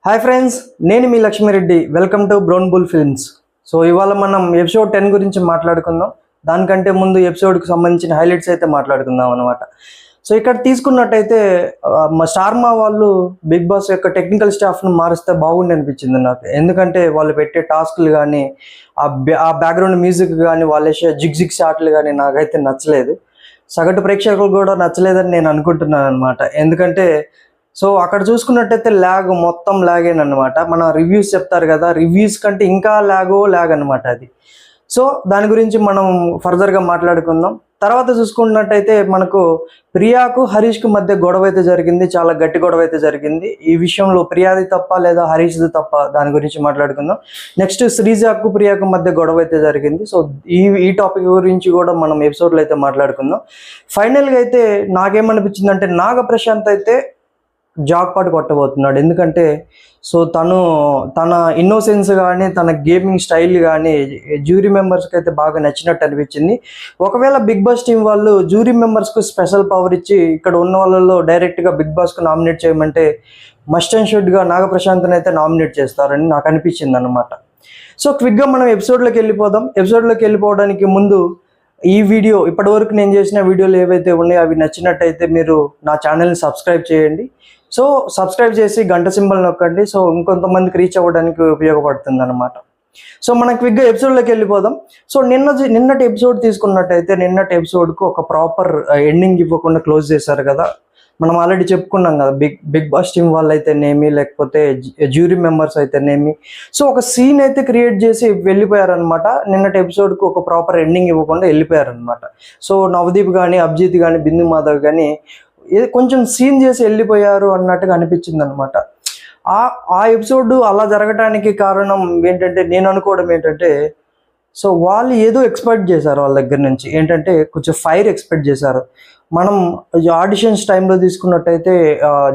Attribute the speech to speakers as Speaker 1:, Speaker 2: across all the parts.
Speaker 1: Hi friends, నేను మీ Lakshmi Reddy. Welcome to Brown Bull films. So ఇవాళ మనం ఎపిసోడ్ 10 గురించి మాట్లాడుకుందాం. దానికంటే ముందు ఎపిసోడ్కి సంబంధించిన హైలైట్స్ అయితే మాట్లాడుకుందాం అనమాట. సో ఇక్కడ తీసుకున్నట్టయితే మా స్టార్మా వాళ్ళు బిగ్ బాస్ యొక్క టెక్నికల్ స్టాఫ్ను మారిస్తే బాగుండి అనిపించింది నాకు. ఎందుకంటే వాళ్ళు పెట్టే టాస్క్లు కానీ ఆ బ్యాక్గ్రౌండ్ మ్యూజిక్ కానీ వాళ్ళు వేసే జిగ్ షాట్లు కానీ నాకైతే నచ్చలేదు. సగటు ప్రేక్షకులు కూడా నచ్చలేదని నేను అనుకుంటున్నాను అనమాట. ఎందుకంటే సో అక్కడ చూసుకున్నట్టయితే మొత్తం ల్యాగేనమాట. మన రివ్యూస్ చెప్తారు కదా, రివ్యూస్ కంటే ఇంకా ల్యాగ్ అనమాట అది. సో దాని గురించి మనం ఫర్దర్గా మాట్లాడుకుందాం. తర్వాత చూసుకున్నట్టయితే మనకు ప్రియాకు హరీష్కు మధ్య గొడవ అయితే జరిగింది. చాలా గట్టి గొడవ అయితే జరిగింది. ఈ విషయంలో ప్రియాది తప్ప లేదా హరీష్ది తప్ప, దాని గురించి మాట్లాడుకుందాం. నెక్స్ట్ శ్రీజాకు ప్రియాకు మధ్య గొడవ అయితే జరిగింది. సో ఈ టాపిక్ గురించి కూడా మనం ఎపిసోడ్లో అయితే మాట్లాడుకుందాం. ఫైనల్గా అయితే నాకేమనిపించింది అంటే నాగప్రశాంత్ అయితే జాక్పాట్ కొట్టబోతున్నాడు. ఎందుకంటే సో తన ఇన్నోసెన్స్ కానీ తన గేమింగ్ స్టైల్ కానీ జ్యూరీ మెంబర్స్కి అయితే బాగా నచ్చినట్టు అనిపించింది. ఒకవేళ బిగ్ బాస్ టీం వాళ్ళు జ్యూరీ మెంబర్స్కు స్పెషల్ పవర్ ఇచ్చి ఇక్కడ ఉన్న వాళ్ళలో డైరెక్ట్గా బిగ్ బాస్కు నామినేట్ చేయమంటే మస్ట్ అండ్ షుడ్గా నాగప్రశాంత్ని అయితే నామినేట్ చేస్తారని నాకు అనిపించింది అనమాట. సో క్విక్గా మనం ఎపిసోడ్లోకి వెళ్ళిపోదాం. ఎపిసోడ్లోకి వెళ్ళిపోవడానికి ముందు ఈ వీడియో ఇప్పటివరకు నేను చేసిన వీడియోలు ఏవైతే ఉన్నాయో అవి నచ్చినట్టయితే మీరు నా ఛానల్ని సబ్స్క్రైబ్ చేయండి. సో సబ్స్క్రైబ్ చేసి గంట సింబల్ నొక్కండి. సో ఇంకొంతమందికి రీచ్ అవ్వడానికి ఉపయోగపడుతుంది అనమాట. సో మనం క్విక్గా ఎపిసోడ్లోకి వెళ్ళిపోదాం. సో నిన్నటి ఎపిసోడ్ తీసుకున్నట్టయితే నిన్నటి ఎపిసోడ్కు ఒక ప్రాపర్ ఎండింగ్ ఇవ్వకుండా క్లోజ్ చేశారు కదా. మనం ఆల్రెడీ చెప్పుకున్నాం కదా, బిగ్ బాస్ టీం వాళ్ళు అయితేనేమి లేకపోతే జ్యూరీ మెంబర్స్ అయితేనేమి. సో ఒక సీన్ అయితే క్రియేట్ చేసి వెళ్ళిపోయారనమాట. నిన్నటి ఎపిసోడ్కు ఒక ప్రాపర్ ఎండింగ్ ఇవ్వకుండా వెళ్ళిపోయారనమాట. సో నవదీప్ కానీ అభిజిత్ కానీ బిందు మాధవ్ కానీ కొంచెం సీన్ చేసి వెళ్ళిపోయారు అన్నట్టుగా అనిపించింది అనమాట. ఆ ఎపిసోడ్ అలా జరగటానికి కారణం ఏంటంటే, నేను అనుకోవడం ఏంటంటే, సో వాళ్ళు ఏదో ఎక్స్పెక్ట్ చేశారు వాళ్ళ దగ్గర నుంచి. ఏంటంటే కొంచెం ఫైర్ ఎక్స్పెక్ట్ చేశారు. మనం ఆడిషన్స్ టైంలో తీసుకున్నట్టయితే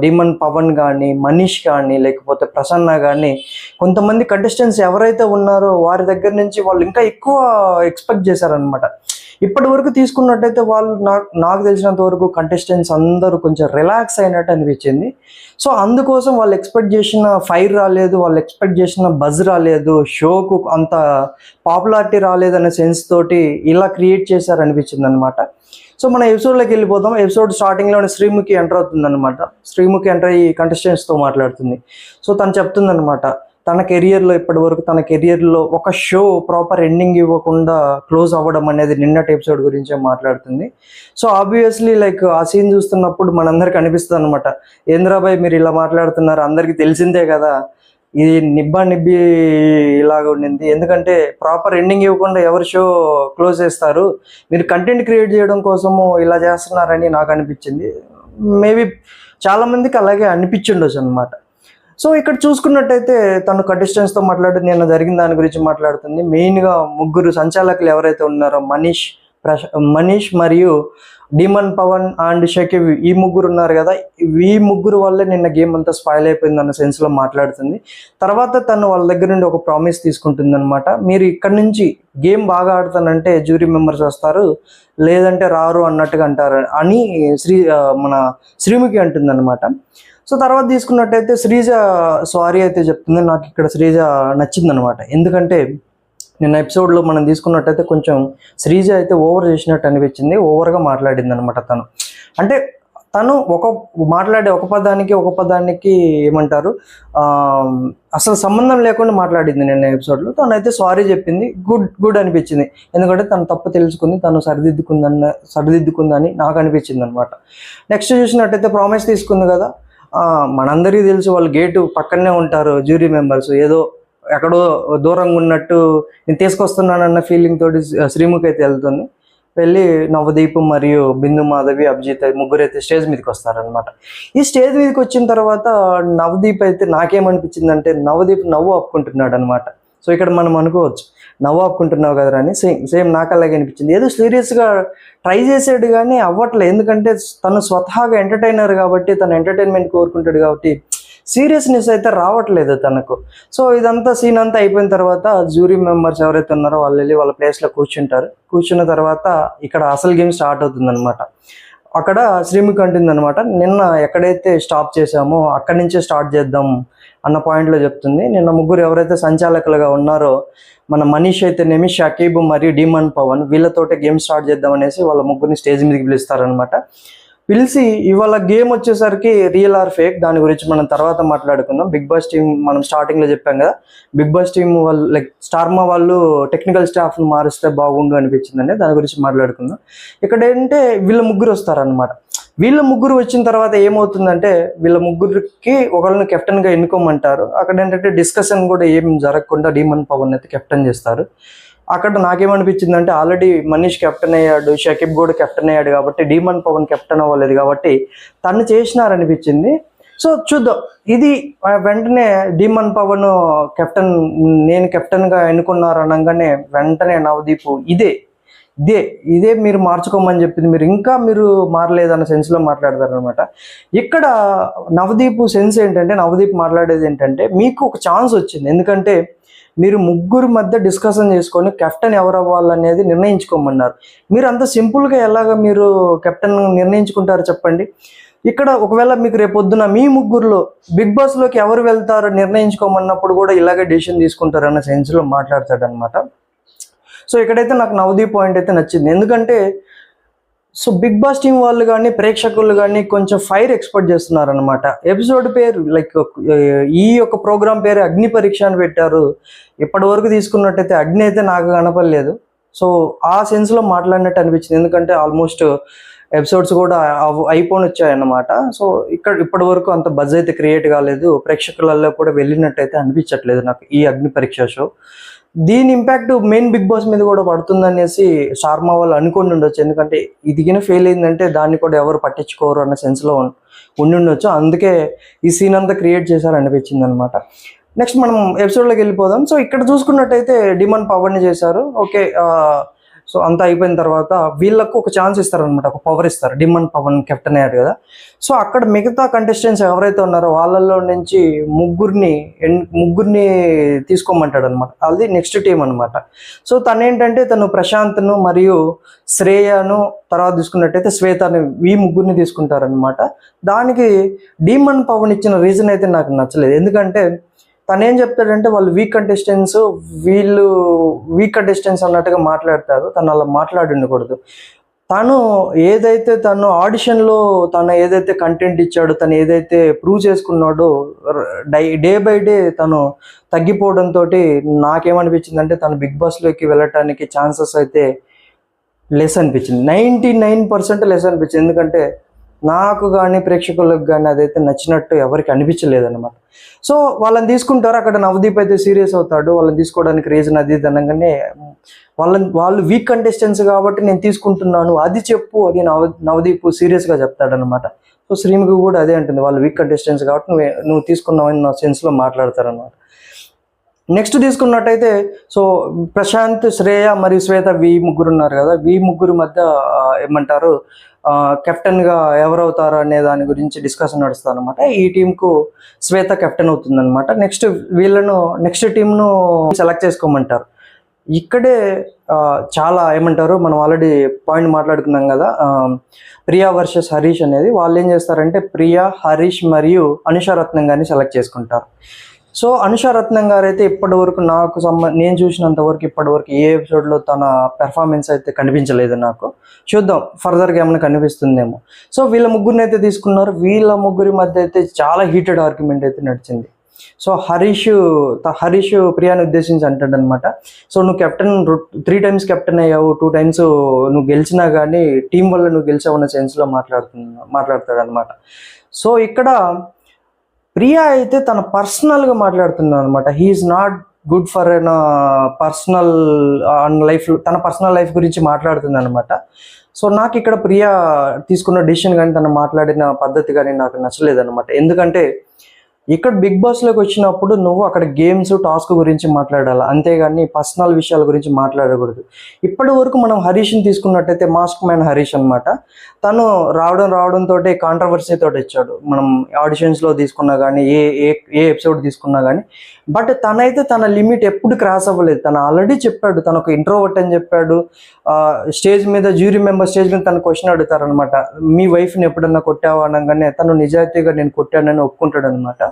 Speaker 1: డీమన్ పవన్ కానీ మనీష్ కానీ లేకపోతే ప్రసన్న కానీ కొంతమంది కంటెస్టెంట్స్ ఎవరైతే ఉన్నారో వారి దగ్గర నుంచి వాళ్ళు ఇంకా ఎక్కువ ఎక్స్పెక్ట్ చేశారనమాట. ఇప్పటి వరకు తీసుకున్నట్టయితే వాళ్ళు నాకు తెలిసినంత వరకు కంటెస్టెంట్స్ అందరూ కొంచెం రిలాక్స్ అయినట్టు అనిపించింది. సో అందుకోసం వాళ్ళు ఎక్స్పెక్ట్ చేసిన ఫైర్ రాలేదు, వాళ్ళు ఎక్స్పెక్ట్ చేసిన బజ్ రాలేదు, షోకు అంత పాపులారిటీ రాలేదనే సెన్స్ తోటి ఇలా క్రియేట్ చేశారనిపించింది అనమాట. సో మన ఎపిసోడ్లోకి వెళ్ళిపోదాం. ఎపిసోడ్ స్టార్టింగ్లోనే శ్రీముఖి ఎంటర్ అవుతుంది అనమాట. శ్రీముఖి ఎంటర్ అయ్యి కంటెస్టెంట్స్తో మాట్లాడుతుంది. సో తను చెప్తుందనమాట, తన కెరియర్లో ఇప్పటి వరకు తన కెరియర్లో ఒక షో ప్రాపర్ ఎండింగ్ ఇవ్వకుండా క్లోజ్ అవ్వడం అనేది నిన్నటి ఎపిసోడ్ గురించే మాట్లాడుతుంది. సో ఆబ్వియస్లీ లైక్ ఆ సీన్ చూస్తున్నప్పుడు మనందరికి అనిపిస్తుంది అనమాట, ఏంద్రాబాయ్ మీరు ఇలా మాట్లాడుతున్నారు, అందరికీ తెలిసిందే కదా ఇది నిబ్బి ఇలాగ ఉండింది. ఎందుకంటే ప్రాపర్ ఎండింగ్ ఇవ్వకుండా ఎవరు షో క్లోజ్ చేస్తారు, మీరు కంటెంట్ క్రియేట్ చేయడం కోసము ఇలా చేస్తున్నారని నాకు అనిపించింది. మేబీ చాలామందికి అలాగే అనిపించిండొచ్చు అనమాట. సో ఇక్కడ చూసుకున్నట్టయితే తను కంటెస్టెంట్స్తో మాట్లాడి నేను జరిగిన దాని గురించి మాట్లాడుతుంది. మెయిన్గా ముగ్గురు సంచాలకులు ఎవరైతే ఉన్నారో మనీష్ మరియు డీమన్ పవన్ అండ్ షకీబ్, ఈ ముగ్గురు ఉన్నారు కదా, ఈ ముగ్గురు వల్లే నిన్న గేమ్ అంతా స్పాయిల్ అయిపోయింది అన్న సెన్స్లో మాట్లాడుతుంది. తర్వాత తను వాళ్ళ దగ్గర నుండి ఒక ప్రామిస్ తీసుకుంటుంది అనమాట, మీరు ఇక్కడ నుంచి గేమ్ బాగా ఆడుతానంటే జ్యూరీ మెంబర్స్ వస్తారు, లేదంటే రారు అన్నట్టుగా అంటారు అని మన శ్రీముఖి అంటుంది అనమాట. సో తర్వాత తీసుకున్నట్టయితే శ్రీజ సారీ అయితే చెప్తుంది. నాకు ఇక్కడ శ్రీజ నచ్చిందనమాట. ఎందుకంటే నిన్న ఎపిసోడ్లో మనం తీసుకున్నట్టయితే కొంచెం శ్రీజ అయితే ఓవర్ చేసినట్టు అనిపించింది, ఓవర్గా మాట్లాడింది అనమాట. తను మాట్లాడే ఒక పదానికి ఏమంటారు అసలు సంబంధం లేకుండా మాట్లాడింది నిన్న ఎపిసోడ్లో. తను అయితే సారీ చెప్పింది, గుడ్ అనిపించింది. ఎందుకంటే తను తప్పు తెలుసుకుంది, తను సరిదిద్దుకుందని నాకు అనిపించింది అనమాట. నెక్స్ట్ చూసినట్టయితే ప్రామిస్ తీసుకుంది కదా, మనందరికీ తెలుసు వాళ్ళు గేటు పక్కనే ఉంటారు జ్యూరీ మెంబర్స్, ఏదో ఎక్కడో దూరంగా ఉన్నట్టు నేను తీసుకొస్తున్నానన్న ఫీలింగ్ తోటి శ్రీముఖి అయితే వెళ్తుంది. వెళ్ళి నవదీప్ మరియు బిందు మాధవి అభిజిత్ ముగ్గురు అయితే స్టేజ్ మీదకి వస్తారనమాట. ఈ స్టేజ్ మీదకి వచ్చిన తర్వాత నవదీప్ అయితే నాకేమనిపించిందంటే నవదీప్ నవ్వు ఆపుకుంటున్నాడు అనమాట. సో ఇక్కడ మనం అనుకోవచ్చు నవ్వు ఆపుకుంటున్నావు కదరా అని. సేమ్ నాకు అలాగే అనిపించింది. ఏదో సీరియస్గా ట్రై చేసాడు కానీ అవ్వట్లేదు. ఎందుకంటే తను స్వతహాగా ఎంటర్టైనర్ కాబట్టి, తను ఎంటర్టైన్మెంట్ కోరుకుంటాడు కాబట్టి సీరియస్నెస్ అయితే రావట్లేదు తనకు. సో ఇదంతా సీన్ అంతా అయిపోయిన తర్వాత జ్యూరీ మెంబర్స్ ఎవరైతే ఉన్నారో వాళ్ళు వెళ్ళి వాళ్ళ ప్లేస్లో కూర్చుంటారు. కూర్చున్న తర్వాత ఇక్కడ అసలు గేమ్ స్టార్ట్ అవుతుంది అనమాట. అక్కడ శ్రీముఖి అంటుంది అనమాట, నిన్న ఎక్కడైతే స్టాప్ చేసామో అక్కడి నుంచే స్టార్ట్ చేద్దాం అన్న పాయింట్లో చెప్తుంది. నిన్న ముగ్గురు ఎవరైతే సంచాలకులుగా ఉన్నారో మన మనీష్ అయితేనేమి, షకీబ్ మరియు డీమన్ పవన్, వీళ్ళతోటే గేమ్ స్టార్ట్ చేద్దాం అనేసి వాళ్ళ ముగ్గురిని స్టేజ్ మీదకి పిలుస్తారనమాట. పిలిచి ఇవాళ గేమ్ వచ్చేసరికి రియల్ ఆర్ ఫేక్ దాని గురించి మనం తర్వాత మాట్లాడుకుందాం. బిగ్ బాస్ టీం మనం స్టార్టింగ్లో చెప్పాం కదా, బిగ్ బాస్ టీం వాళ్ళు లైక్ స్టార్మా వాళ్ళు టెక్నికల్ స్టాఫ్ని మారిస్తే బాగుండు అనిపించిందండి, దాని గురించి మాట్లాడుకుందాం. ఇక్కడ ఏంటంటే వీళ్ళ ముగ్గురు వస్తారనమాట. వీళ్ళ ముగ్గురు వచ్చిన తర్వాత ఏమవుతుందంటే వీళ్ళ ముగ్గురికి ఒకళ్ళని కెప్టెన్గా ఎన్నుకోమంటారు. అక్కడ ఏంటంటే డిస్కషన్ కూడా ఏం జరగకుండా డీమన్ పవన్ అయితే కెప్టెన్ చేస్తారు. అక్కడ నాకేమనిపించింది అంటే ఆల్రెడీ మనీష్ కెప్టెన్ అయ్యాడు, షకీబ్ కూడా కెప్టెన్ అయ్యాడు కాబట్టి డీమన్ పవన్ కెప్టెన్ అవ్వలేదు కాబట్టి తను చేసినారనిపించింది. సో చూద్దాం. ఇది వెంటనే డీమన్ పవన్ కెప్టెన్, నేను కెప్టెన్గా ఎన్నుకున్నారు అనగానే వెంటనే నవదీప్ ఇదే మీరు మార్చుకోమని చెప్పింది, మీరు మారలేదన్న సెన్స్లో మాట్లాడతారనమాట. ఇక్కడ నవదీప్ సెన్స్ ఏంటంటే, నవదీప్ మాట్లాడేది ఏంటంటే మీకు ఒక ఛాన్స్ వచ్చింది, ఎందుకంటే మీరు ముగ్గురు మధ్య డిస్కషన్ చేసుకొని కెప్టెన్ ఎవరు అవ్వాలనేది నిర్ణయించుకోమన్నారు. మీరు అంత సింపుల్గా ఎలాగ మీరు కెప్టెన్ నిర్ణయించుకుంటారు చెప్పండి. ఇక్కడ ఒకవేళ మీకు రేపొద్దున మీ ముగ్గురులో బిగ్ బాస్లోకి ఎవరు వెళ్తారో నిర్ణయించుకోమన్నప్పుడు కూడా ఇలాగే డెసిషన్ తీసుకుంటారన్న సెన్స్లో మాట్లాడతాడనమాట. సో ఇక్కడైతే నాకు నవదీప్ పాయింట్ అయితే నచ్చింది, ఎందుకంటే సో బిగ్ బాస్ టీం వాళ్ళు కానీ ప్రేక్షకులు కానీ కొంచెం ఫైర్ ఎక్స్పెక్ట్ చేస్తున్నారనమాట. ఎపిసోడ్ పేరు లైక్ ఈ యొక్క ప్రోగ్రామ్ పేరు అగ్ని పరీక్ష అని పెట్టారు. ఇప్పటి వరకు తీసుకున్నట్టయితే అగ్ని అయితే నాకు కనపడలేదు. సో ఆ సెన్స్లో మాట్లాడినట్టు అనిపించింది, ఎందుకంటే ఆల్మోస్ట్ ఎపిసోడ్స్ కూడా అయిపోయి వచ్చాయన్నమాట. సో ఇప్పటి వరకు అంత బజ్ అయితే క్రియేట్ కాలేదు, ప్రేక్షకులలో కూడా వెళ్ళినట్టయితే అనిపించట్లేదు నాకు ఈ అగ్ని పరీక్ష షో. దీని ఇంపాక్ట్ మెయిన్ బిగ్ బాస్ మీద కూడా పడుతుందనేసి స్టార్మా వాళ్ళు అనుకుని ఉండొచ్చు, ఎందుకంటే ఇదిగిన ఫెయిల్ అయిందంటే దాన్ని కూడా ఎవరు పట్టించుకోరు అన్న సెన్స్లో ఉండి ఉండొచ్చు. అందుకే ఈ సీన్ అంతా క్రియేట్ చేశారనిపించింది అనమాట. నెక్స్ట్ మనం ఎపిసోడ్లోకి వెళ్ళిపోదాం. సో ఇక్కడ చూసుకున్నట్టయితే డీమన్ పవర్ని చేశారు. ఓకే, సో అంతా అయిపోయిన తర్వాత వీళ్ళకు ఒక ఛాన్స్ ఇస్తారనమాట, ఒక పవర్ ఇస్తారు. డీమన్ పవన్ కెప్టెన్ అయ్యారు కదా, సో అక్కడ మిగతా కంటెస్టెంట్స్ ఎవరైతే ఉన్నారో వాళ్ళల్లో నుంచి ముగ్గురిని తీసుకోమంటాడు అనమాట. అది నెక్స్ట్ టీం అనమాట. సో తను ప్రశాంత్ను మరియు శ్రేయను, తర్వాత తీసుకున్నట్టయితే శ్వేతని, ఈ ముగ్గురిని తీసుకుంటారనమాట. దానికి డీమన్ పవన్ ఇచ్చిన రీజన్ అయితే నాకు నచ్చలేదు, ఎందుకంటే తను ఏం చెప్తాడంటే వాళ్ళు వీక్ కంటెస్టెంట్స్ అన్నట్టుగా మాట్లాడతారు. తను అలా మాట్లాడకూడదు. తను ఆడిషన్లో ఏదైతే కంటెంట్ ఇచ్చాడో, తను ఏదైతే ప్రూవ్ చేసుకున్నాడో, డే బై డే తను తగ్గిపోవడంతో నాకేమనిపించిందంటే తను బిగ్ బాస్లోకి వెళ్ళటానికి ఛాన్సెస్ అయితే లెస్ అనిపించింది. 99% లెస్ అనిపించింది, ఎందుకంటే నాకు కానీ ప్రేక్షకులకు కానీ అదైతే నచ్చినట్టు ఎవరికి అనిపించలేదు అనమాట. సో వాళ్ళని తీసుకుంటారు. అక్కడ నవదీప్ అయితే సీరియస్ అవుతాడు, వాళ్ళని తీసుకోవడానికి రీజన్ అది అనగానే వాళ్ళు వీక్ కంటెస్టెంట్స్ కాబట్టి నేను తీసుకుంటున్నాను అది చెప్పు అని నవదీప్ సీరియస్గా చెప్తాడనమాట. సో శ్రీముఖి కూడా అదే అంటుంది, వాళ్ళు వీక్ కంటెస్టెంట్స్ కాబట్టి నువ్వు తీసుకున్నావని నా సెన్స్లో మాట్లాడతారనమాట. నెక్స్ట్ తీసుకున్నట్టయితే సో ప్రశాంత్, శ్రేయ మరియు శ్వేత, ముగ్గురు ఉన్నారు కదా, ముగ్గురు మధ్య ఏమంటారు కెప్టెన్గా ఎవరవుతారు అనే దాని గురించి డిస్కషన్ నడుస్తుంది అనమాట. ఈ టీంకు శ్వేత కెప్టెన్ అవుతుంది అనమాట. నెక్స్ట్ టీంను సెలెక్ట్ చేసుకోమంటారు. ఇక్కడే చాలా ఏమంటారు, మనం ఆల్రెడీ పాయింట్ మాట్లాడుకున్నాం కదా, ప్రియా వర్సెస్ హరీష్ అనేది. వాళ్ళు ఏం చేస్తారంటే ప్రియా, హరీష్ మరియు అనుషారత్నం గారిని సెలెక్ట్ చేసుకుంటారు. సో అనుషారత్నం గారు అయితే ఇప్పటి వరకు నేను చూసినంత వరకు ఇప్పటివరకు ఏ ఎపిసోడ్లో తన పెర్ఫార్మెన్స్ అయితే కనిపించలేదు నాకు. చూద్దాం ఫర్దర్గా ఏమైనా కనిపిస్తుందేమో. సో వీళ్ళ ముగ్గురిని అయితే తీసుకున్నారు. వీళ్ళ ముగ్గురి మధ్య అయితే చాలా హీటెడ్ ఆర్గ్యుమెంట్ అయితే నడిచింది. సో హరీష్ ప్రియాని ఉద్దేశించి అంటాడు అనమాట, సో నువ్వు 3 times కెప్టెన్ అయ్యావు, 2 times నువ్వు గెలిచినా కానీ టీం వల్ల నువ్వు గెలిచావు అన్న సెన్స్లో మాట్లాడతాడు అనమాట. సో ఇక్కడ ప్రియా అయితే తన పర్సనల్గా మాట్లాడుతున్నాడు అనమాట. He's not good for personal life, తన పర్సనల్ లైఫ్ గురించి మాట్లాడుతుంది అనమాట. సో నాకు ఇక్కడ ప్రియా తీసుకున్న డిసిషన్ కానీ తను మాట్లాడిన పద్ధతి కానీ నాకు నచ్చలేదు అనమాట. ఎందుకంటే ఇక్కడ బిగ్ బాస్లోకి వచ్చినప్పుడు నువ్వు అక్కడ గేమ్స్ టాస్క్ గురించి మాట్లాడాలి, అంతేగాని పర్సనల్ విషయాల గురించి మాట్లాడకూడదు. ఇప్పటి వరకు మనం హరీష్ని తీసుకున్నట్టయితే మాస్క్ మ్యాన్ హరీష్ అనమాట. తను రావడంతో కాంట్రవర్సీ తోటి ఇచ్చాడు. మనం ఆడిషన్స్లో తీసుకున్నా కానీ ఏ ఏ ఏ ఎపిసోడ్ తీసుకున్నా కానీ. బట్ తనైతే తన లిమిట్ ఎప్పుడు క్రాస్ అవ్వలేదు. తను ఆల్రెడీ చెప్పాడు తను ఒక ఇంట్రోవర్ట్ అని చెప్పాడు. స్టేజ్ మీద జ్యూరీ మెంబర్ స్టేజ్ మీద తను క్వశ్చన్ అడుగుతారనమాట, మీ వైఫ్ని ఎప్పుడన్నా కొట్టావా అనగానే తను నిజాయితీగా నేను కొట్టానని ఒప్పుకుంటాడు అనమాట.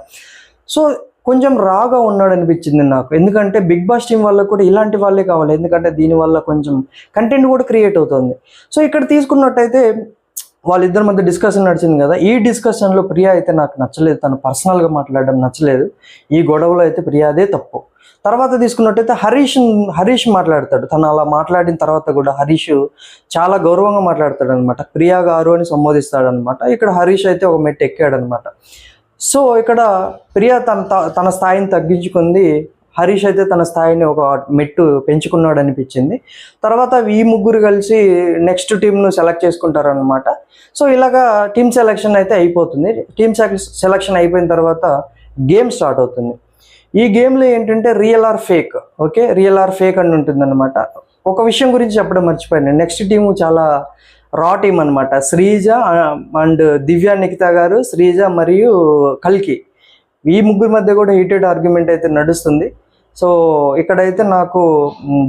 Speaker 1: సో కొంచెం రాగా ఉన్నాడు అనిపించింది నాకు. ఎందుకంటే బిగ్ బాస్ టీం వల్ల కూడా ఇలాంటి వాళ్ళే కావాలి, ఎందుకంటే దీనివల్ల కొంచెం కంటెంట్ కూడా క్రియేట్ అవుతుంది. సో ఇక్కడ తీసుకున్నట్టయితే వాళ్ళిద్దరి మధ్య డిస్కషన్ నడిచింది కదా. ఈ డిస్కషన్లో ప్రియా అయితే నాకు నచ్చలేదు, తను పర్సనల్గా మాట్లాడడం నచ్చలేదు. ఈ గొడవలో అయితే ప్రియాదే తప్పు. తర్వాత తీసుకున్నట్టయితే హరీష్ మాట్లాడతాడు. తను అలా మాట్లాడిన తర్వాత కూడా హరీష్ చాలా గౌరవంగా మాట్లాడతాడు అనమాట. ప్రియా గారు అని సంబోధిస్తాడు అనమాట. ఇక్కడ హరీష్ అయితే ఒక మెట్టు ఎక్కాడు అనమాట. సో ఇక్కడ ప్రియా తన స్థాయిని తగ్గించుకుంది, హరీష్ అయితే తన స్థాయిని ఒక మెట్టు పెంచుకున్నాడు అనిపించింది. తర్వాత ఈ ముగ్గురు కలిసి నెక్స్ట్ టీంను సెలెక్ట్ చేసుకుంటారనమాట. సో ఇలాగా టీమ్ సెలెక్షన్ అయితే అయిపోతుంది. టీమ్ సెలెక్షన్ అయిపోయిన తర్వాత గేమ్ స్టార్ట్ అవుతుంది. ఈ గేమ్లో ఏంటంటే real or fake, okay, real or fake అని ఉంటుంది అనమాట. ఒక విషయం గురించి చెప్పడం మర్చిపోయాను. నెక్స్ట్ టీము చాలా రా టీం అనమాట. శ్రీజ అండ్ దివ్య నిఖిత గారు, శ్రీజ మరియు కల్కి, ఈ ముగ్గురి మధ్య కూడా హీటెడ్ ఆర్గ్యుమెంట్ అయితే నడుస్తుంది. సో ఇక్కడైతే నాకు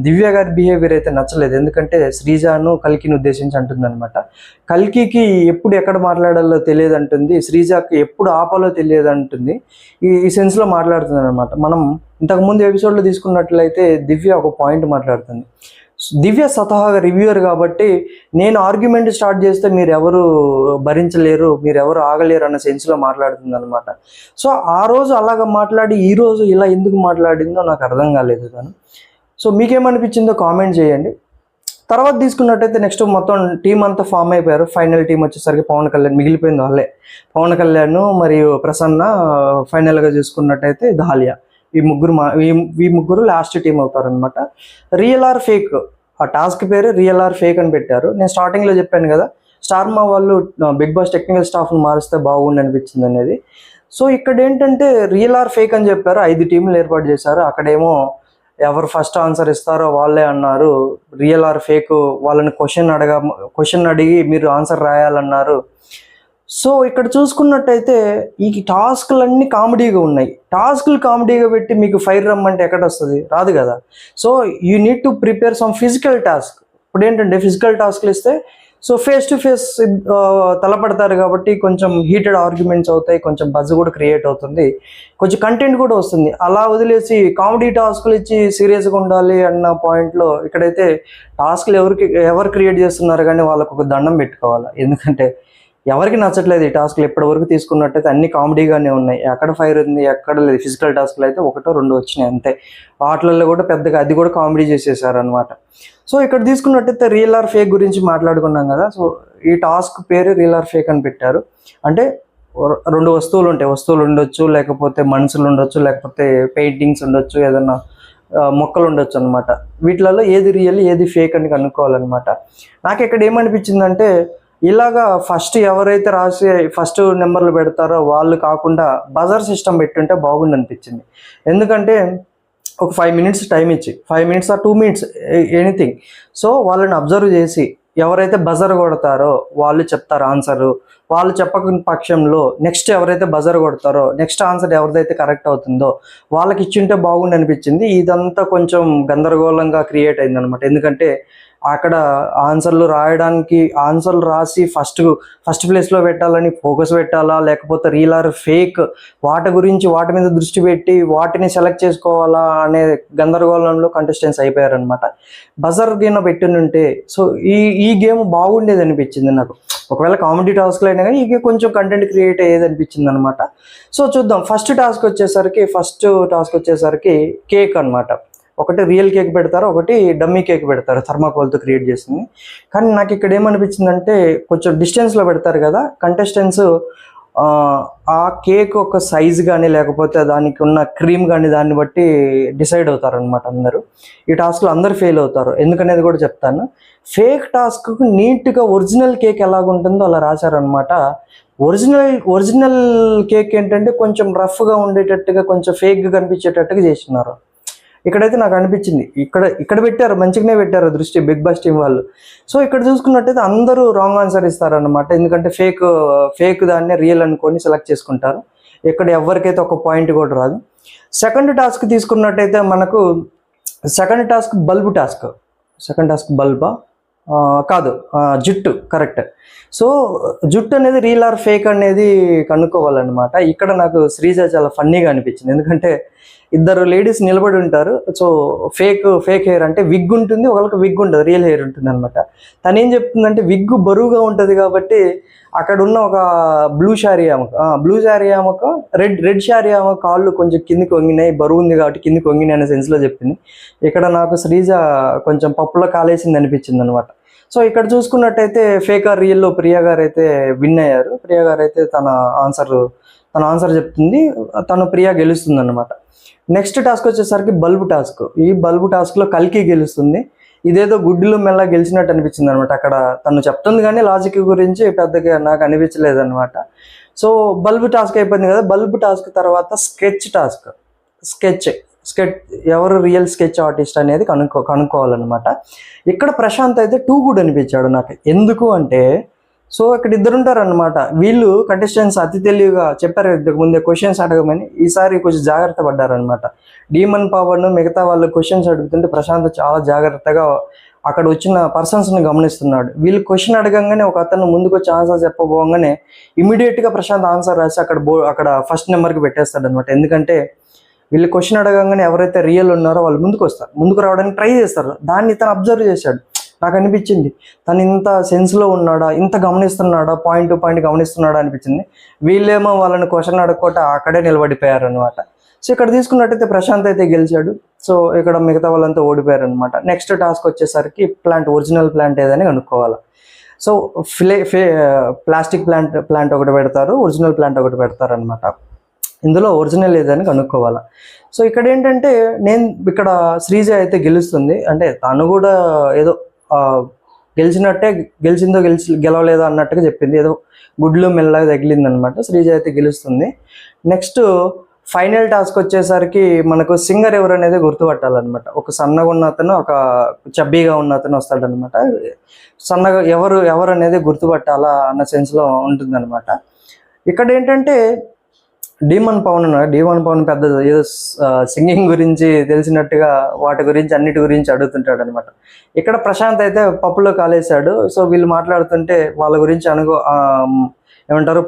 Speaker 1: దివ్య గారి బిహేవియర్ అయితే నచ్చలేదు. ఎందుకంటే శ్రీజాను కల్కిని ఉద్దేశించి అంటుంది అనమాట. కల్కికి ఎప్పుడు ఎక్కడ మాట్లాడాలో తెలియదు అంటుంది, శ్రీజాకి ఎప్పుడు ఆపాలో తెలియదు అంటుంది. ఈ సెన్స్లో మాట్లాడుతుంది అనమాట. మనం ఇంతకుముందు ఎపిసోడ్లో తీసుకున్నట్లయితే దివ్య ఒక పాయింట్ మాట్లాడుతుంది. దివ్య స్వతహాగా రివ్యూయర్ కాబట్టి నేను ఆర్గ్యుమెంట్ స్టార్ట్ చేస్తే మీరు ఎవరు భరించలేరు, మీరు ఎవరు ఆగలేరు అన్న సెన్స్లో మాట్లాడుతుంది అనమాట. సో ఆ రోజు అలాగ మాట్లాడి ఈ రోజు ఇలా ఎందుకు మాట్లాడిందో నాకు అర్థం కాలేదు తను. సో మీకేమనిపించిందో కామెంట్ చేయండి. తర్వాత తీసుకున్నట్టయితే నెక్స్ట్ మొత్తం టీం అంతా ఫామ్ అయిపోయారు. ఫైనల్ టీం వచ్చేసరికి పవన్ కళ్యాణ్ మిగిలిపోయింది. వాళ్ళే పవన్ కళ్యాణ్ మరియు ప్రసన్న, ఫైనల్గా చూసుకున్నట్టయితే దాలియా. ఈ ముగ్గురు లాస్ట్ టీం అవుతారనమాట. రియల్ ఆర్ ఫేక్, ఆ టాస్క్ పేరు రియల్ ఆర్ ఫేక్ అని పెట్టారు. నేను స్టార్టింగ్లో చెప్పాను కదా, స్టార్మా వాళ్ళు బిగ్ బాస్ టెక్నికల్ స్టాఫ్ని మారిస్తే బాగుండి అనిపించింది అనేది. సో ఇక్కడ ఏంటంటే రియల్ ఆర్ ఫేక్ అని చెప్పారు. 5 టీంలు ఏర్పాటు చేశారు. అక్కడేమో ఎవరు ఫస్ట్ ఆన్సర్ ఇస్తారో వాళ్ళే అన్నారు. రియల్ ఆర్ ఫేక్ వాళ్ళని క్వశ్చన్ అడిగి మీరు ఆన్సర్ రాయాలన్నారు. సో ఇక్కడ చూసుకున్నట్టయితే ఈ టాస్క్లన్నీ కామెడీగా ఉన్నాయి. టాస్క్లు కామెడీగా పెట్టి మీకు ఫైర్ రమ్మంటే ఎక్కడ వస్తుంది? రాదు కదా. So you need to prepare some physical task. ఇప్పుడు ఏంటంటే ఫిజికల్ టాస్క్లు ఇస్తే సో ఫేస్ టు ఫేస్ తలపడతారు కాబట్టి కొంచెం హీటెడ్ ఆర్గ్యుమెంట్స్ అవుతాయి, కొంచెం బజ్ కూడా క్రియేట్ అవుతుంది, కొంచెం కంటెంట్ కూడా వస్తుంది. అలా వదిలేసి కామెడీ టాస్క్లు ఇచ్చి సీరియస్గా ఉండాలి అన్న పాయింట్లో ఇక్కడైతే టాస్క్లు ఎవరు క్రియేట్ చేస్తున్నారు కానీ వాళ్ళకు ఒక దండం పెట్టుకోవాలి. ఎందుకంటే ఎవరికి నచ్చట్లేదు ఈ టాస్క్లు. ఎప్పటివరకు తీసుకున్నట్టయితే అన్ని కామెడీగానే ఉన్నాయి. ఎక్కడ ఫైర్ ఉంది, ఎక్కడ లేదు. ఫిజికల్ టాస్క్లు అయితే 1-2 వచ్చినాయి అంతే. వాటిల్లో కూడా పెద్దగా అది కూడా కామెడీ చేసేసారు అనమాట. సో ఇక్కడ తీసుకున్నట్టయితే రియల్ ఆర్ ఫేక్ గురించి మాట్లాడుకున్నాం కదా. సో ఈ టాస్క్ పేరు రియల్ ఆర్ ఫేక్ అని పెట్టారు. అంటే 2 వస్తువులు ఉంటాయి. వస్తువులు ఉండొచ్చు, లేకపోతే మనుషులు ఉండొచ్చు, లేకపోతే పెయింటింగ్స్ ఉండొచ్చు, ఏదన్నా మొక్కలు ఉండొచ్చు అనమాట. వీటిలలో ఏది రియల్ ఏది ఫేక్ అని కనుక్కోవాలన్నమాట. నాకు ఇక్కడ ఏమనిపించిందంటే ఇలాగా ఫస్ట్ ఎవరైతే రాసి ఫస్ట్ నెంబర్లు పెడతారో వాళ్ళు కాకుండా బజర్ సిస్టమ్ పెట్టుంటే బాగుంది అనిపించింది. ఎందుకంటే ఒక 5 మినిట్స్ టైం ఇచ్చి 5 minutes or 2 minutes anything. So వాళ్ళని అబ్జర్వ్ చేసి ఎవరైతే బజర్ కొడతారో వాళ్ళు చెప్తారు ఆన్సరు. వాళ్ళు చెప్పని పక్షంలో నెక్స్ట్ ఎవరైతే బజర్ కొడతారో నెక్స్ట్ ఆన్సర్ ఎవరిదైతే కరెక్ట్ అవుతుందో వాళ్ళకి ఇచ్చింటే బాగుండి అనిపించింది. ఇదంతా కొంచెం గందరగోళంగా క్రియేట్ అయింది అనమాట. ఎందుకంటే అక్కడ ఆన్సర్లు రాయడానికి ఆన్సర్లు రాసి ఫస్ట్ ప్లేస్లో పెట్టాలని ఫోకస్ పెట్టాలా, లేకపోతే రియల్ ఆర్ ఫేక్ వాటి మీద దృష్టి పెట్టి వాటిని సెలెక్ట్ చేసుకోవాలా అనే గందరగోళంలో కంటెస్టెంట్స్ అయిపోయారనమాట. బజర్ గిన్న పెట్టినుంటే సో ఈ గేమ్ బాగుండేది అనిపించింది నాకు. ఒకవేళ కామెడీ టాస్క్లు అయినా కానీ ఇక కొంచెం కంటెంట్ క్రియేట్ అయ్యేది అనిపించింది అనమాట. సో చూద్దాం. ఫస్ట్ టాస్క్ వచ్చేసరికి కేక్ అనమాట. ఒకటి రియల్ కేక్ పెడతారు, ఒకటి డమ్మీ కేక్ పెడతారు, థర్మాకోల్తో క్రియేట్ చేసింది. కానీ నాకు ఇక్కడ ఏమనిపించిందంటే కొంచెం డిస్టెన్స్లో పెడతారు కదా కంటెస్టెంట్స్, ఆ కేక్ ఒక సైజ్ కానీ లేకపోతే దానికి ఉన్న క్రీమ్ కానీ దాన్ని బట్టి డిసైడ్ అవుతారనమాట అందరూ. ఈ టాస్క్లో అందరూ ఫెయిల్ అవుతారు. ఎందుకనేది కూడా చెప్తాను. ఫేక్ టాస్క్కు నీట్గా ఒరిజినల్ కేక్ ఎలాగుంటుందో అలా రాశారనమాట. ఒరిజినల్ కేక్ ఏంటంటే కొంచెం రఫ్గా ఉండేటట్టుగా, కొంచెం ఫేక్గా కనిపించేటట్టుగా చేస్తున్నారు. ఇక్కడైతే నాకు అనిపించింది, ఇక్కడ పెట్టారు, మంచిగానే పెట్టారు దృష్టి బిగ్ బాస్ టీం వాళ్ళు. సో ఇక్కడ చూసుకున్నట్టయితే అందరూ రాంగ్ ఆన్సర్ ఇస్తారన్నమాట. ఎందుకంటే ఫేక్ దాన్ని రియల్ అనుకొని సెలెక్ట్ చేసుకుంటారు. ఇక్కడ ఎవరికైతే ఒక పాయింట్ కూడా రాదు. సెకండ్ టాస్క్ తీసుకున్నట్టయితే మనకు సెకండ్ టాస్క్ బల్బా కాదు, జుట్టు, కరెక్ట్. సో జుట్టు అనేది రియల్ ఆర్ ఫేక్ అనేది కనుక్కోవాలన్నమాట. ఇక్కడ నాకు శ్రీజ చాలా ఫన్నీగా అనిపించింది. ఎందుకంటే ఇద్దరు లేడీస్ నిలబడి ఉంటారు. సో ఫేక్ హెయిర్ అంటే విగ్ ఉంటుంది, ఒకరికి విగ్ ఉంటుంది, రియల్ హెయిర్ ఉంటుంది అనమాట. తను ఏం చెప్తుందంటే విగ్ బరువుగా ఉంటుంది కాబట్టి అక్కడ ఉన్న ఒక బ్లూ శారీ ఆమెకు రెడ్ శారీ ఆమె కాళ్ళు కొంచెం కిందికి వంగినాయి, బరువు ఉంది కాబట్టి కిందికి వంగినాయి అనే సెన్స్లో చెప్పింది. ఇక్కడ నాకు శ్రీజ కొంచెం పప్పులో కాలేసింది అనిపించింది అనమాట. సో ఇక్కడ చూసుకున్నట్టయితే ఫేక్ ఆర్ రియల్లో ప్రియా గారు అయితే విన్ అయ్యారు. ప్రియా గారు అయితే తన ఆన్సర్ చెప్తుంది, ప్రియా గెలుస్తుంది అనమాట. నెక్స్ట్ టాస్క్ వచ్చేసరికి బల్బు టాస్క్. ఈ బల్బు టాస్క్లో కల్కి గెలుస్తుంది. ఇదేదో గుడ్డిలో మెల్ల గెలిచినట్టు అనిపించింది అనమాట. అక్కడ తను చెప్తుంది కానీ లాజిక్ గురించి పెద్దగా నాకు అనిపించలేదు అనమాట. సో బల్బు టాస్క్ అయిపోయింది కదా. బల్బు టాస్క్ తర్వాత స్కెచ్ ఎవరు రియల్ స్కెచ్ ఆర్టిస్ట్ అనేది కనుక్కోవాలన్నమాట. ఇక్కడ ప్రశాంత్ అయితే టూ గుడ్ అనిపించాడు నాకు. ఎందుకు అంటే సో ఇక్కడ ఇద్దరు ఉంటారనమాట. వీళ్ళు కంటెస్టెంట్స్ అతి తెలివిగా చెప్పారు ఇంతకు ముందే క్వశ్చన్స్ అడగమని. ఈసారి కొంచెం జాగ్రత్త పడ్డారనమాట. డీమన్ పవన్ మిగతా వాళ్ళు క్వశ్చన్స్ అడుగుతుంటే ప్రశాంత్ చాలా జాగ్రత్తగా అక్కడ వచ్చిన పర్సన్స్ని గమనిస్తున్నాడు. వీళ్ళు క్వశ్చన్ అడగంగానే ఒక అతను ముందుకు వచ్చి ఆన్సర్ చెప్పబోగానే ఇమీడియట్గా ప్రశాంత్ ఆన్సర్ రాసి అక్కడ ఫస్ట్ నెంబర్కి పెట్టేస్తాడు అనమాట. ఎందుకంటే వీళ్ళు క్వశ్చన్ అడగంగానే ఎవరైతే రియల్ ఉన్నారో వాళ్ళు ముందుకు రావడానికి ట్రై చేస్తారు. దాన్ని తను అబ్జర్వ్ చేశాడు. నాకు అనిపించింది తను ఇంత సెన్స్లో ఉన్నాడా, ఇంత గమనిస్తున్నాడా, పాయింట్ టు పాయింట్ గమనిస్తున్నాడా అనిపించింది. వీళ్ళేమో వాళ్ళని క్వశ్చన్ అడగకుండా అక్కడే నిలబడిపోయారు అనమాట. సో ఇక్కడ తీసుకున్నట్టయితే ప్రశాంత్ అయితే గెలిచాడు. సో ఇక్కడ మిగతా వాళ్ళంతా ఓడిపోయారు అనమాట. నెక్స్ట్ టాస్క్ వచ్చేసరికి ఒరిజినల్ ప్లాంట్ ఏదని కనుక్కోవాలి. సో ప్లాస్టిక్ ప్లాంట్ ఒకటి పెడతారు, ఒరిజినల్ ప్లాంట్ ఒకటి పెడతారు అనమాట. ఇందులో ఒరిజినల్ ఏదని కనుక్కోవాలి. సో ఇక్కడ ఏంటంటే ఇక్కడ శ్రీజ అయితే గెలుస్తుంది. అంటే తను కూడా ఏదో గెలవలేదో అన్నట్టుగా చెప్పింది. ఏదో గుడ్లు మెల్లగా తగిలింది అనమాట. శ్రీజ అయితే గెలుస్తుంది. నెక్స్ట్ ఫైనల్ టాస్క్ వచ్చేసరికి మనకు సింగర్ ఎవరు అనేది గుర్తుపట్టాలన్నమాట. ఒక సన్నగా ఉన్న అతను, ఒక చబ్బీగా ఉన్న అతను వస్తాడనమాట. సన్నగా ఎవరు అనేది గుర్తుపట్టాలా అన్న సెన్స్లో ఉంటుందన్నమాట. ఇక్కడ ఏంటంటే డీమన్ పవన్ పెద్ద ఏదో సింగింగ్ గురించి తెలిసినట్టుగా అన్నిటి గురించి అడుగుతుంటాడు అనమాట. ఇక్కడ ప్రశాంత్ అయితే పప్పులో కాలేశాడు. సో వీళ్ళు మాట్లాడుతుంటే వాళ్ళ గురించి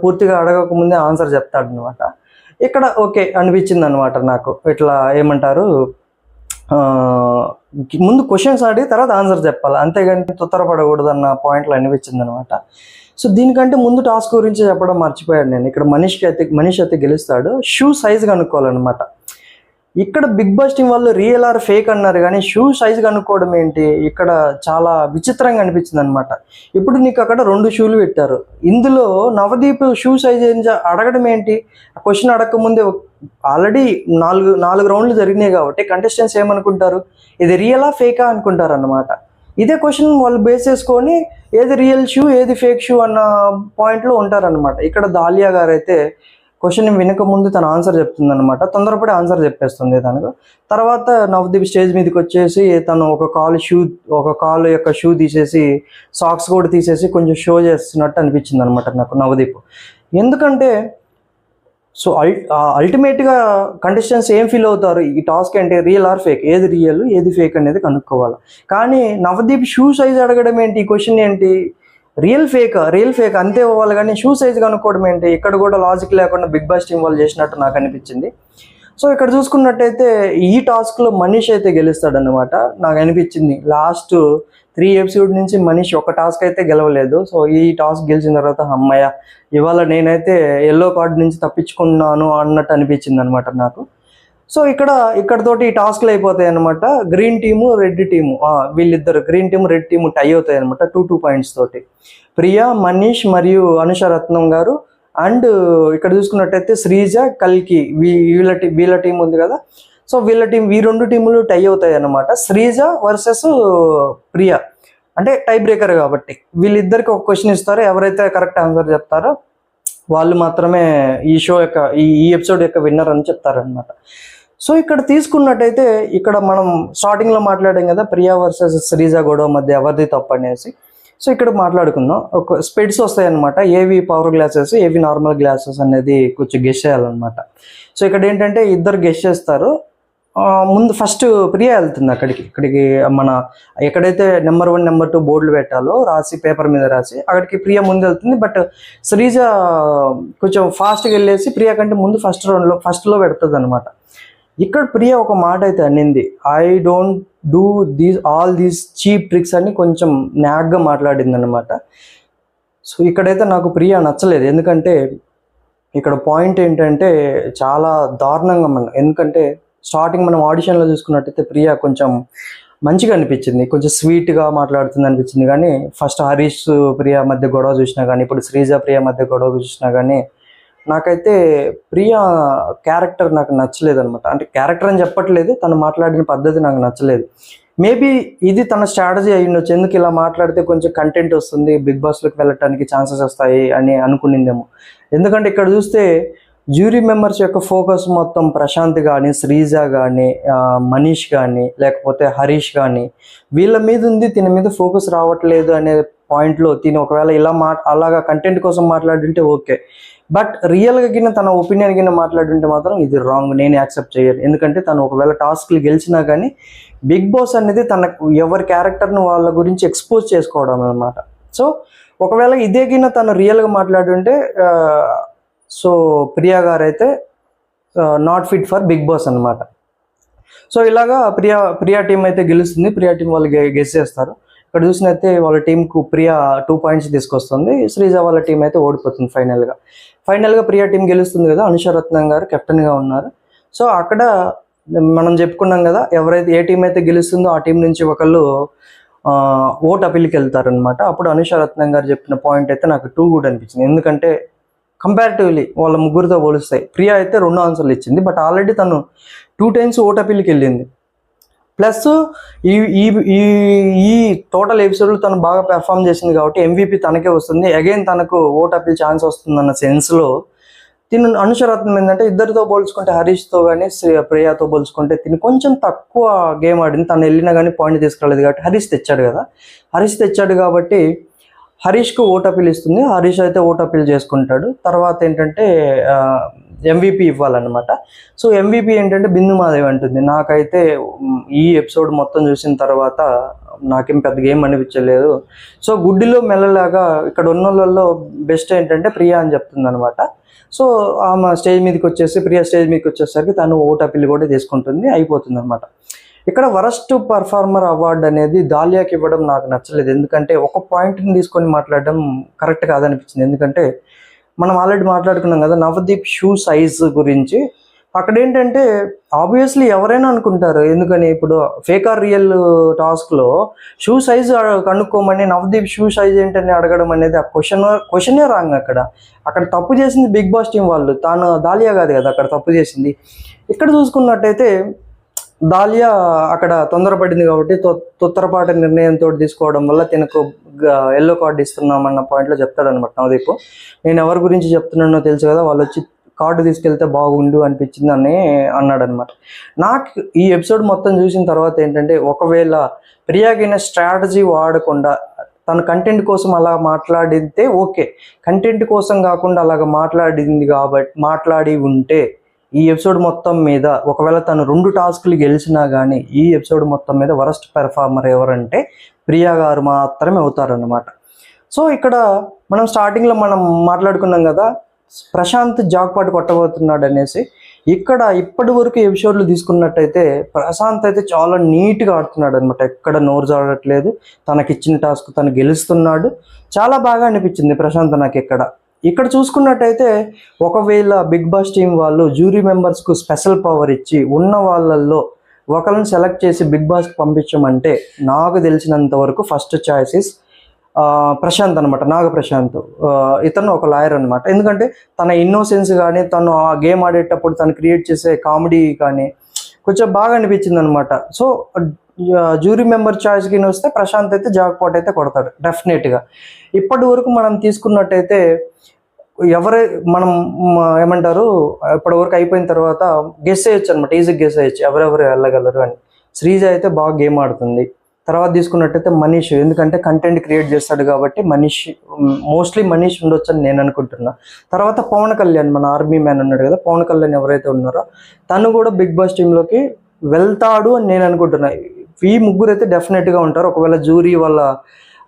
Speaker 1: పూర్తిగా అడగకముందే ఆన్సర్ చెప్తాడు అనమాట. ఇక్కడ ఓకే అనిపించింది అనమాట నాకు. ఇట్లా ముందు క్వశ్చన్స్ అడిగి తర్వాత ఆన్సర్ చెప్పాలి, అంతేగాని తొందరపడకూడదు అన్న పాయింట్లో అనిపించింది అనమాట. సో దీనికంటే ముందు టాస్క్ గురించి చెప్పడం మర్చిపోయాను నేను. ఇక్కడ మనీష్ అయితే గెలుస్తాడు. షూ సైజ్ కనుక్కోవాలన్నమాట. ఇక్కడ బిగ్ బాస్ టీం వాళ్ళు రియల్ ఆర్ ఫేక్ అన్నారు కానీ షూ సైజ్ కనుక్కోవడం ఏంటి, ఇక్కడ చాలా విచిత్రంగా అనిపించింది అనమాట. ఇప్పుడు నీకు అక్కడ 2 షూలు పెట్టారు. ఇందులో నవదీప్ షూ సైజ్ అడగడం ఏంటి? క్వశ్చన్ అడగకముందే ఆల్రెడీ 4 రౌండ్లు జరిగినాయి కాబట్టి కంటెస్టెంట్స్ ఏమనుకుంటారు, ఇది రియలా ఫేకా అనుకుంటారు అన్నమాట. ఇదే క్వశ్చన్ వాళ్ళు బేస్ చేసుకొని ఏది రియల్ షూ ఏది ఫేక్ షూ అన్న పాయింట్లో ఉంటారనమాట. ఇక్కడ దాలియా గారు అయితే క్వశ్చన్ వినక ముందు తన ఆన్సర్ చెప్తుంది అనమాట. తొందరపడి ఆన్సర్ చెప్పేస్తుంది తనకు. తర్వాత నవదీప్ స్టేజ్ మీదకి వచ్చేసి తను ఒక కాలు యొక్క షూ తీసేసి సాక్స్ కూడా తీసేసి కొంచెం షో చేస్తున్నట్టు అనిపించింది అనమాట నాకు నవదీప్. ఎందుకంటే సో అల్టిమేట్గా కంటెస్టెంట్స్ ఏం ఫీల్ అవుతారు, ఈ టాస్క్ అంటే రియల్ ఆర్ ఫేక్, ఏది రియల్ ఏది ఫేక్ అనేది కనుక్కోవాలి. కానీ నవదీప్ షూ సైజ్ అడగడం ఏంటి, ఈ క్వశ్చన్ ఏంటి, రియల్ ఫేక్ అంతే అవ్వాలి కానీ షూ సైజ్ కనుక్కోవడం ఏంటి? ఇక్కడ కూడా లాజిక్ లేకుండా బిగ్ బాస్ టీం వాళ్ళు చేసినట్టు నాకు అనిపించింది. సో ఇక్కడ చూసుకున్నట్టయితే ఈ టాస్క్లో మనీష్ అయితే గెలుస్తాడనమాట. నాకు అనిపించింది లాస్ట్ 3 ఎపిసోడ్ నుంచి మనీష్ ఒక టాస్క్ అయితే గెలవలేదు. సో ఈ టాస్క్ గెలిచిన తర్వాత అమ్మయ్య ఇవాళ నేనైతే ఎల్లో కార్డు నుంచి తప్పించుకున్నాను అన్నట్టు అనిపించింది అనమాట నాకు. సో ఇక్కడతోటి ఈ టాస్క్లు అయిపోతాయి అనమాట. గ్రీన్ టీము రెడ్ టీము వీళ్ళిద్దరు గ్రీన్ టీము రెడ్ టీము టై అవుతాయి అనమాట 2 పాయింట్స్ తోటి. ప్రియా, మనీష్ మరియు అనుషరత్నం గారు అండ్ ఇక్కడ చూసుకున్నట్టయితే శ్రీజ, కల్కి వీళ్ళ టీం ఉంది కదా. సో ఈ 2 టీములు టై అవుతాయి అన్నమాట. శ్రీజ వర్సెస్ ప్రియా అంటే టై బ్రేకర్ కాబట్టి వీళ్ళిద్దరికి ఒక క్వశ్చన్ ఇస్తారు. ఎవరైతే కరెక్ట్ ఆన్సర్ చెప్తారో వాళ్ళు మాత్రమే ఈ షో యొక్క ఈ ఎపిసోడ్ యొక్క విన్నర్ అని చెప్తారనమాట. సో ఇక్కడ తీసుకున్నట్టయితే ఇక్కడ మనం స్టార్టింగ్లో మాట్లాడాం కదా, ప్రియా వర్సెస్ శ్రీజ గొడవ మధ్య ఎవరిది తప్పు అనేసి. సో ఇక్కడ మాట్లాడుకుందాం. ఒక స్పెడ్స్ వస్తాయి అనమాట, ఏవి పవర్ గ్లాసెస్ ఏవి నార్మల్ గ్లాసెస్ అనేది కొంచెం గెస్ చేయాలన్నమాట. సో ఇక్కడ ఏంటంటే ఇద్దరు గెస్ చేస్తారు. ముందు ఫస్ట్ ప్రియా వెళ్తుంది ఇక్కడికి మన ఎక్కడైతే నెంబర్ 1 నెంబర్ 2 బోర్డులు పెట్టాలో రాసి పేపర్ మీద రాసి అక్కడికి ప్రియా ముందు వెళ్తుంది. బట్ శ్రీజ కొంచెం ఫాస్ట్గా వెళ్ళేసి ప్రియా కంటే ముందు ఫస్ట్లో పెడుతుంది అనమాట. ఇక్కడ ప్రియా ఒక మాట అయితే అనింది, I don't do all these cheap tricks అని కొంచెం నాగ్గా మాట్లాడింది అనమాట. సో ఇక్కడైతే నాకు ప్రియా నచ్చలేదు. ఎందుకంటే ఇక్కడ పాయింట్ ఏంటంటే చాలా దారుణంగా ఎందుకంటే స్టార్టింగ్ మనం ఆడిషన్లో చూసుకున్నట్టయితే ప్రియా కొంచెం మంచిగా అనిపించింది, కొంచెం స్వీట్గా మాట్లాడుతుంది అనిపించింది. కానీ ఫస్ట్ హరీష్ ప్రియా మధ్య గొడవ చూసినా కానీ, ఇప్పుడు శ్రీజ ప్రియా మధ్య గొడవ చూసినా కానీ నాకైతే ప్రియా క్యారెక్టర్ నాకు నచ్చలేదు అనమాట. అంటే క్యారెక్టర్ అని చెప్పట్లేదు, తను మాట్లాడిన పద్ధతి నాకు నచ్చలేదు. మేబీ ఇది తన స్ట్రాటజీ అయి ఉండొచ్చు, ఎందుకు ఇలా మాట్లాడితే కొంచెం కంటెంట్ వస్తుంది, బిగ్ బాస్లోకి వెళ్ళటానికి ఛాన్సెస్ వస్తాయి అని అనుకునిందేమో. ఎందుకంటే ఇక్కడ చూస్తే జ్యూరీ మెంబర్స్ యొక్క ఫోకస్ మొత్తం ప్రశాంత్ కానీ, శ్రీజ కానీ, మనీష్ కానీ, లేకపోతే హరీష్ కానీ వీళ్ళ మీద ఉంది, తిన మీద ఫోకస్ రావట్లేదు అనే పాయింట్లో తిని ఒకవేళ ఇలా అలాగా కంటెంట్ కోసం మాట్లాడుంటే ఓకే. బట్ రియల్గా గిన్న తన ఒపీనియన్ గిన్న మాట్లాడుంటే మాత్రం ఇది రాంగ్, నేను యాక్సెప్ట్ చేయను. ఎందుకంటే తను ఒకవేళ టాస్క్లు గెలిచినా కానీ బిగ్ బాస్ అనేది తనకు ఎవరి క్యారెక్టర్ను వాళ్ళ గురించి ఎక్స్పోజ్ చేసుకోవడం అనమాట. సో ఒకవేళ ఇదే గిన్న తను రియల్గా మాట్లాడుంటే సో ప్రియా గారు అయితే not fit for Bigg Boss అనమాట. సో ఇలాగా ప్రియా టీం అయితే గెలుస్తుంది, ప్రియా టీం వాళ్ళు గెస్ చేస్తారు. ఇక్కడ చూసినైతే వాళ్ళ టీంకు ప్రియా 2 పాయింట్స్ తీసుకొస్తుంది, శ్రీజ వాళ్ళ టీం అయితే ఓడిపోతుంది ఫైనల్గా ప్రియా టీం గెలుస్తుంది కదా, అనుషరత్నం గారు కెప్టెన్గా ఉన్నారు. సో అక్కడ మనం చెప్పుకున్నాం కదా, ఎవరైతే ఏ టీం అయితే గెలుస్తుందో ఆ టీం నుంచి ఒకళ్ళు ఓట్ అపీల్కి వెళ్తారనమాట. అప్పుడు అనుషరత్నం గారు చెప్పిన పాయింట్ అయితే నాకు 2 గుడ్ అనిపించింది. ఎందుకంటే కంపారిటివ్లీ వాళ్ళ ముగ్గురితో పోలిస్తాయి. ప్రియా అయితే 2 ఆన్సర్లు ఇచ్చింది, బట్ ఆల్రెడీ తను 2 టైమ్స్ ఓట్ అపీల్కి వెళ్ళింది. ప్లస్ ఈ టోటల్ ఎపిసోడ్లో తను బాగా పెర్ఫామ్ చేసింది కాబట్టి MVP తనకే వస్తుంది, అగైన్ తనకు ఓట్ అపీల్ ఛాన్స్ వస్తుందన్న సెన్స్లో తిను అనుషరత్నం ఏంటంటే ఇద్దరితో పోల్చుకుంటే హరీష్తో కానీ ప్రియాతో పోల్చుకుంటే తిని కొంచెం తక్కువ గేమ్ ఆడింది. తను వెళ్ళినా కానీ పాయింట్ తీసుకురాలేదు కాబట్టి హరీష్ తెచ్చాడు కాబట్టి హరీష్కు ఓట్ అపీల్ ఇస్తుంది. హరీష్ అయితే ఓట్ అపీల్ చేసుకుంటాడు. తర్వాత ఏంటంటే MVP ఇవ్వాలన్నమాట. సో MVP ఏంటంటే బిందు మాదేవి అంటుంది, నాకైతే ఈ ఎపిసోడ్ మొత్తం చూసిన తర్వాత నాకేం పెద్ద గేమ్ అనిపించలేదు. సో గుడ్డిలో మెల్లలాగా ఇక్కడ ఉన్న వాళ్ళలో బెస్ట్ ఏంటంటే ప్రియా అని చెప్తుంది అనమాట. సో ఆమె ప్రియా స్టేజ్ మీదకి వచ్చేసరికి తను ఓట్ అపీల్ కూడా తీసుకుంటుంది, అయిపోతుంది అనమాట. ఇక్కడ వరస్ట్ పర్ఫార్మర్ అవార్డు అనేది దాలియాకి ఇవ్వడం నాకు నచ్చలేదు. ఎందుకంటే ఒక పాయింట్ని తీసుకొని మాట్లాడడం కరెక్ట్ కాదనిపించింది. ఎందుకంటే మనం ఆల్రెడీ మాట్లాడుకున్నాం కదా నవదీప్ షూ సైజ్ గురించి. అక్కడ ఏంటంటే ఆబ్వియస్లీ ఎవరైనా అనుకుంటారు, ఎందుకని ఇప్పుడు ఫేక్ ఆర్ రియల్ టాస్క్లో షూ సైజ్ కనుక్కోమని నవదీప్ షూ సైజ్ ఏంటని అడగడం అనేది ఆ క్వశ్చనే రాంగ్. అక్కడ తప్పు చేసింది బిగ్ బాస్ టీం వాళ్ళు, తాను దాలియా కాదు కదా అక్కడ తప్పు చేసింది. ఇక్కడ చూసుకున్నట్టయితే దాలియా అక్కడ తొందరపడింది కాబట్టి తొత్తరపాటు నిర్ణయంతో తీసుకోవడం వల్ల తినకు ఎల్లో కార్డు ఇస్తున్నామన్న పాయింట్లో చెప్తాడనమాట నవదీప్. నేను ఎవరి గురించి చెప్తున్నానో తెలుసు కదా, వాళ్ళు వచ్చి కార్డు తీసుకెళ్తే బాగుండు అనిపించింది అని అన్నాడనమాట. నాకు ఈ ఎపిసోడ్ మొత్తం చూసిన తర్వాత ఏంటంటే ఒకవేళ ప్రియాగిన స్ట్రాటజీ వాడకుండా తన కంటెంట్ కోసం అలా మాట్లాడితే ఓకే, కంటెంట్ కోసం కాకుండా అలాగ మాట్లాడి ఉంటే ఈ ఎపిసోడ్ మొత్తం మీద ఒకవేళ తను 2 టాస్క్లు గెలిచినా కానీ ఈ ఎపిసోడ్ మొత్తం మీద వరస్ట్ పెర్ఫార్మర్ ఎవరంటే ప్రియా గారు మాత్రమే అవుతారన్నమాట. సో ఇక్కడ మనం స్టార్టింగ్లో మనం మాట్లాడుకున్నాం కదా ప్రశాంత్ జాక్పాట్ కొట్టబోతున్నాడు అనేసి. ఇక్కడ ఇప్పటి వరకు ఎపిసోడ్లు తీసుకున్నట్టయితే ప్రశాంత్ అయితే చాలా నీట్గా ఆడుతున్నాడు అనమాట, ఎక్కడ నోరు జాడట్లేదు, తనకిచ్చిన టాస్క్ తను గెలుస్తున్నాడు. చాలా బాగా అనిపించింది ప్రశాంత్ నాకు. ఇక్కడ చూసుకున్నట్టయితే ఒకవేళ బిగ్ బాస్ టీం వాళ్ళు జ్యూరీ మెంబర్స్కు స్పెషల్ పవర్ ఇచ్చి ఉన్న వాళ్ళల్లో ఒకరిని సెలెక్ట్ చేసి బిగ్ బాస్కి పంపించమంటే నాకు తెలిసినంత వరకు ఫస్ట్ చాయిస్ ప్రశాంత్ అనమాట, నాగప్రశాంత్. ఇతను ఒక లాయర్ అనమాట. ఎందుకంటే తన ఇన్నోసెన్స్ కానీ తను ఆ గేమ్ ఆడేటప్పుడు తను క్రియేట్ చేసే కామెడీ కానీ కొంచెం బాగా అనిపించింది అనమాట. సో జ్యూరీ మెంబర్ చాయిస్కి వస్తే ప్రశాంత్ అయితే జాక్పాట్ అయితే కొడతాడు డెఫినెట్గా. ఇప్పటి వరకు మనం తీసుకున్నట్టయితే ఎవరే మనం ఏమంటారు ఇప్పటి వరకు అయిపోయిన తర్వాత గెస్ చేయొచ్చు అనమాట, ఈజీగా గెస్ చేయొచ్చు ఎవరెవరు వెళ్ళగలరు అని. శ్రీజ అయితే బాగా గేమ్ ఆడుతుంది. తర్వాత తీసుకున్నట్టయితే మనీష్, ఎందుకంటే కంటెంట్ క్రియేట్ చేస్తాడు కాబట్టి మనీష్, మోస్ట్లీ మనీష్ ఉండొచ్చు అని నేను అనుకుంటున్నా. తర్వాత పవన్ కళ్యాణ్, మన ఆర్మీ మ్యాన్ ఉన్నాడు కదా, పవన్ కళ్యాణ్ ఎవరైతే ఉన్నారో తను కూడా బిగ్ బాస్ టీంలోకి వెళ్తాడు అని నేను అనుకుంటున్నా. ఈ ముగ్గురు అయితే డెఫినెట్గా ఉంటారు. ఒకవేళ జ్యూరీ వాళ్ళ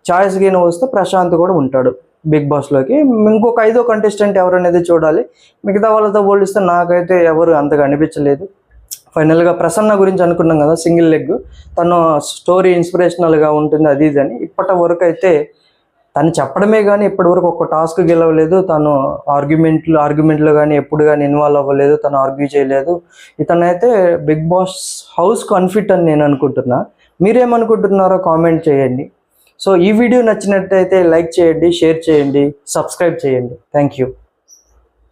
Speaker 1: ఛాయిస్ గేమ్ వస్తే ప్రశాంత్ కూడా ఉంటాడు బిగ్ బాస్లోకి. ఇంకొక 5వ కంటెస్టెంట్ ఎవరనేది చూడాలి. మిగతా వాళ్ళతో పోలిస్తే నాకైతే ఎవరు అంతగా అనిపించలేదు. ఫైనల్గా ప్రసన్న గురించి అనుకున్నాం కదా, సింగిల్ లెగ్, తను స్టోరీ ఇన్స్పిరేషనల్గా ఉంటుంది అది ఇది అని. ఇప్పటి వరకు అయితే తను చెప్పడమే కానీ ఇప్పటి వరకు ఒక టాస్క్ గెలవలేదు. తను ఆర్గ్యుమెంట్లో కానీ ఎప్పుడు కానీ ఇన్వాల్వ్ అవ్వలేదు, తను ఆర్గ్యూ చేయలేదు. ఇతనైతే బిగ్ బాస్ హౌస్కు అన్ఫిట్ అని నేను అనుకుంటున్నా. మీరేమనుకుంటున్నారో కామెంట్ చేయండి. సో ఈ వీడియో నచ్చినట్టయితే లైక్ చేయండి, షేర్ చేయండి, సబ్స్క్రైబ్ చేయండి. Thank you.